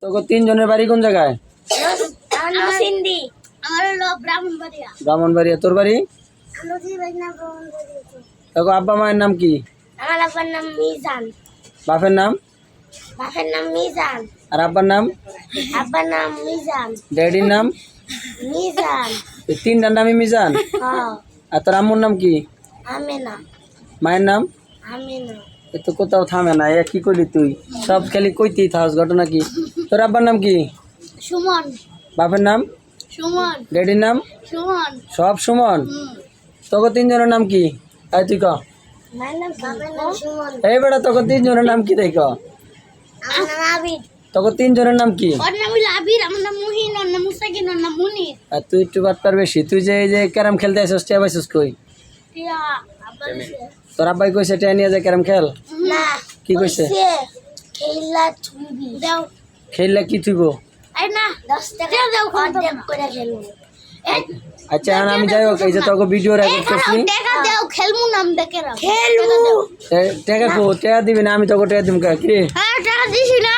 তোকে তিনজনের বাড়ি কোন জায়গায়? ব্রাহ্মণবাড়িয়া। তোর বাড়ি? তোকে আব্বা মায়ের নাম কি? আমার আব্বার নাম মিজান। বাপের নাম? বাপের নাম মিজান। আর আব্বার নাম? আব্বার নাম মিজান। ড্যাডির নাম? মিজান। এই তিনটার নামই মিজান। হ্যাঁ। আর তোর আম্মুর নাম কি? আমেনা। মায়ের নাম? আমেনা। এ তো কোথাও থামে না। এ কি করলি তুই? সব খালি কইতেই থাকস, ঘটনা কি? তোর আব্বার নাম কি? সুমন। বাপের নাম? সুমন। ড্যাডির নাম? সুমন। সব সুমন। তোকে তিনজনের নাম কি? এই তুই ক। মায়ের নাম বাবার নাম সুমন। এই বেটা তোকে তিনজনের নাম কি তাই ক? আমার নাম আবির। তোকে তিনজনের নাম কি? ওর নাম হলো আবির, আমার নাম মুহিন, ওর নাম মুসাকিন, ওর নাম মুনির। আর তুই একটু বাটপার বেশি। তুই যে এই যে ক্যারাম খেলতে আসছিস, টিয়া পাইছিস কই? টিয়া আব্বা তোর আব্বাই কইছে টিয়া নিয়ে যায় ক্যারাম খেল? না। কি কইছে? খেলা ছুবি দাও। খেললে কি থুইব? এই না 10 টাকা দাও, অর্ধেক করে খেলবো। আচ্ছা এখন আমি যাই হোক, এই যে তোকে ভিডিও রেকর্ড করছি। টাকা দাও, খেলমু নাম দেখে রাখ। খেলবো। টাকা কো? টাকা দিবি না? আমি তোকে টাকা দিম কা? কি? হ্যাঁ টাকা দিছি না,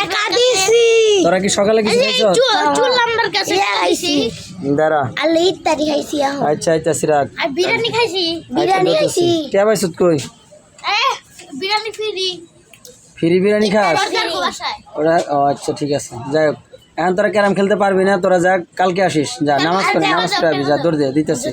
টাকা দিছি। তোরা কি সকালে কিছু খাইছস? চুল নাম্বার কাছে খাইছি। দাঁড়া। আলে ইত্যাদি খাইছি এখন। আচ্ছা আচ্ছা সিরাত। আর বিরিয়ানি খাইছি। বিরিয়ানি খাইছি। টিয়া পাইছিস কই? বিরিয়ানি ফ্রি। ফ্রি বিরিয়ানি খাস? বাসায়। ওরা ও আচ্ছা ঠিক আছে। যাই হোক এখন তোরা ক্যারাম খেলতে পারবি না, তোরা যা কালকে আসিস। যা নামাজ পড়বি, যা দৌড় দে দিতেছি।